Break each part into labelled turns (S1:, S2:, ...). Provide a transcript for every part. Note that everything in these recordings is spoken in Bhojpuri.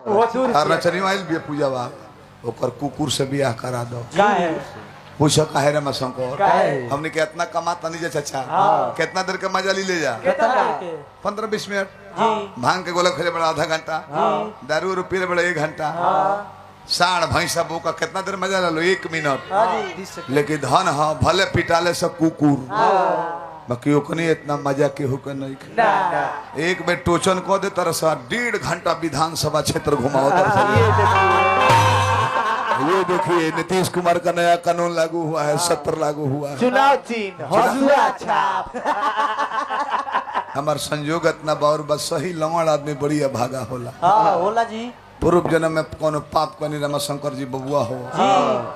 S1: और नचनी आइल भी पूजा बा ओकर कुकुर से बियाह करा दो पूछो काहे रे मशंकर हमने के इतना कमाता नहीं चाचा कितना देर के मजा ले जा 15-20 मिनट भांग के गोला खेले बड़ा आधा घंटा दारू पी ले बड़ा 1 घंटा साढ़ भैंसा बोका कितना देर मजा लो 1 मिनट लेकिन धन हाँ भले पिटाले से कुकुर बाकी ओकनी इतना मजा के होकर नहीं एक बेर टोचन को दे तरह 1.5 घंटा विधानसभा क्षेत्र घुमाओ ये देखिए नीतीश कुमार का नया कानून लागू हुआ है 70 लागू हुआ है
S2: चुनाव चिन्ह छाप
S1: हमार संयोग इतना बार बस सही लंगड़ आदमी बड़ी अभागा होला
S2: होला जी
S1: पूर्व जन्म में कोनो पाप कनी रमाशंकर जी बबुआ हो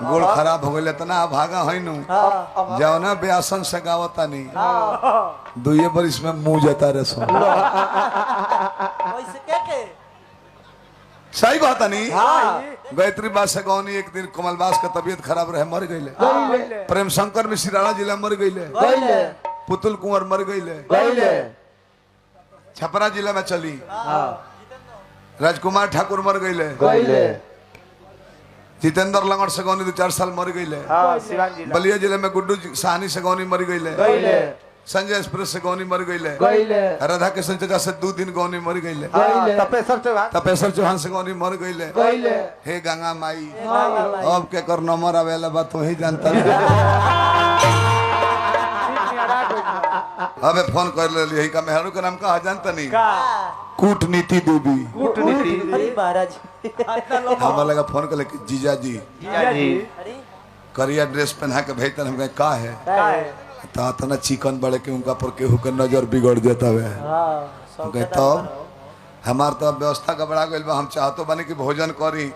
S1: गोल खराब हो गए तना भागा है नु जवना बेआसन से गावता नहीं 2 बरिस में मुंह जाता रे सो सही बात नहीं गायत्री बात से गौनी एक दिन कमलबास का तबीयत खराब रहे मर गईले प्रेम शंकर में सिराड़ा जिला मर गईले पुतुल कुंवर मर गईले छपरा जिला में चली राजकुमार ठाकुर मर गईले जितेंद्र लंगड़ से गौनी 2-4 साल मर गईले बलिया जिले में गुड्डू साहनी से गौनी मर गईले संजय एक्सप्रेस से गौनी मर गईले राधा कृष्ण चाचा से 2 दिन गौनी मर गईले तपेश्वर चौहान से गौनी मर गईले हे गंगा माई अब के कर नंबर आवेला बात वही जानता अबे फोन कर ले यही का मेहरू का नाम का जानता नहीं कूटनीति देवी हमारा लगा फोन कर ले जीजा जी करिया ड्रेस पहना के भेजता हम का है तना चिकन बड़े के उनका पर केहू के नजर बिगड़ जाता है तो हमार तो व्यवस्था गबड़ा गई हम चाहतो बनी कि भोजन करी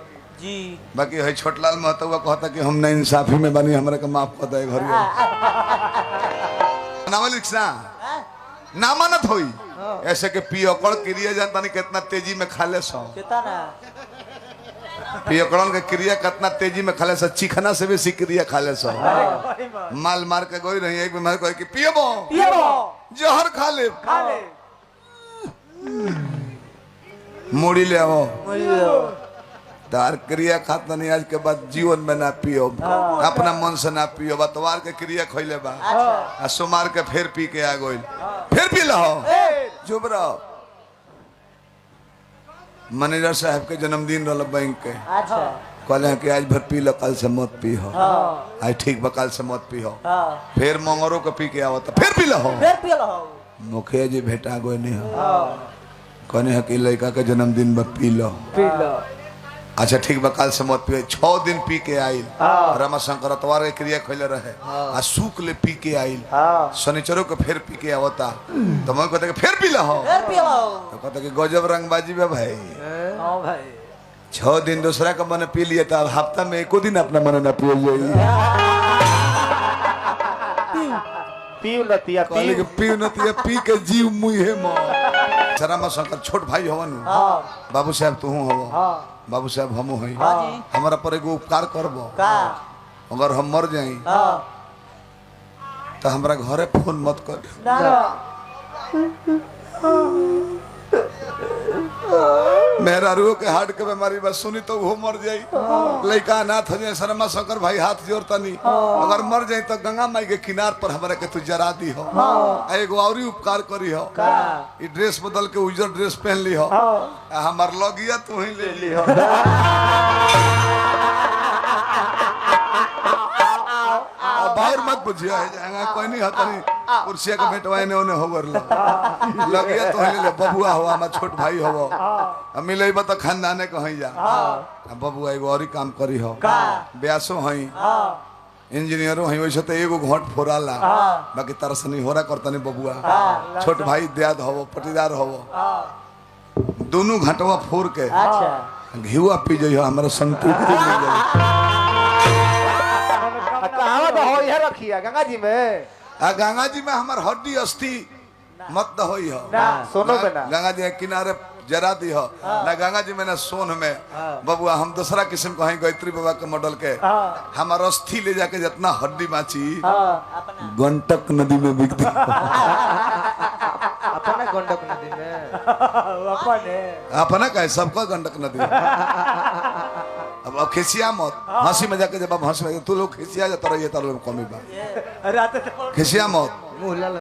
S1: जी बाकी है छोटलाल महतो कहता कि हम नहीं इंसाफी में बनी हमारे का माफ कर दे घर नामानत होई ऐसे के पियकड़ क्रिया जानता नहीं कितना तेजी में खाले सो पियकड़न के क्रिया कितना तेजी में खाले सो चिकना से भी क्रिया खाले सो माल मार के गोई रही एक बीमार कोई कि पियबो जहर खा ले मुड़ी ले आओ तार क्रिया खाता नहीं आज के बाद जीवन में ना पियो अपना मन से ना पियो बतवार के क्रिया खैले बा आ सोमार के फिर पी के आ गइल फिर पी लहो चुप रहो मैनेजर साहब के जन्मदिन रहा बैंक के कहले कि आज भर पी लो कल से मत पी हो आज ठीक बा कल से मत पी हो फिर मंगरों के पी के आवता फिर पी लो मुखिया जी भेटा गए नहीं हो कहने कि लड़का के जन्मदिन में पी लो अच्छा ठीक बा कल से मत पियो 6 दिन पी के आइल रमाशंकर अतवार के क्रिया खैले रहे आ सूख ले पी के आइल शनिचरों के फिर पी के आवता तो मैं कहता कि फिर पी लो तो कहता कि गजब रंगबाजी में भाई 6 दिन दूसरा का मन पी लिया था हफ्ता में 1 दिन अपना मन न पियो पी के जीव मुहे रमाशंकर छोट भाई हवन बाबू साहब तू हो बाबू साहब हम हमारा पर एगो उपकार करबो अगर हम मर जाई तो हमारा घरे फोन मत कर मेरा रूह के हार्ट के बीमारी बस सुनी तो वो मर जाई लड़का अनाथ हो जाए शर्मा शंकर भाई हाथ जोड़ता नहीं अगर मर जाए तो गंगा माई के किनार पर हमारा के तू जरा दी हो एगो और उपकार करी हो ये ड्रेस बदल के उजर ड्रेस पहन ली हो हमार लगिया तू ही ले ली हो बाहर मत बुझिया है कोई नहीं होता नहीं कुर्सिया के बैठवाए ने ओने होवर लगिया तो ले बबुआ हो हमार छोट भाई हो मिले बा तो खानदाने कहीं जा बबुआ एगो और काम करी हो ब्यासो हई इंजीनियरो हई वैसे तो एगो घोट फोराला बाकी तरस नहीं होरा करता नहीं बबुआ छोट भाई दियाद हो पटीदार हो दोनों घाटवा फोर के घिवा पी जाइयो हमारा संतुष्टि मिल जाए
S2: रखिया गंगा जी में
S1: गंगा जी में हमार हड्डी अस्थि मत दहोई हो
S2: सोनो में ना
S1: गंगा जी के किनारे जरा दी हो ना गंगा जी में ना सोन में बबुआ हम दूसरा किस्म को हैं गायत्री बाबा के मॉडल के हमार अस्थि ले जाके जितना हड्डी बाची गंटक नदी में बिक दी
S2: अपना गंडक नदी में
S1: अपना का है, सबका गंडक नदी। अब खिसिया मत, हंसी मजाक के जब आप हंसी मजाक तू लोग खिसिया जाता रहिए तारो कमी बा, खिसिया मत।
S2: मुँह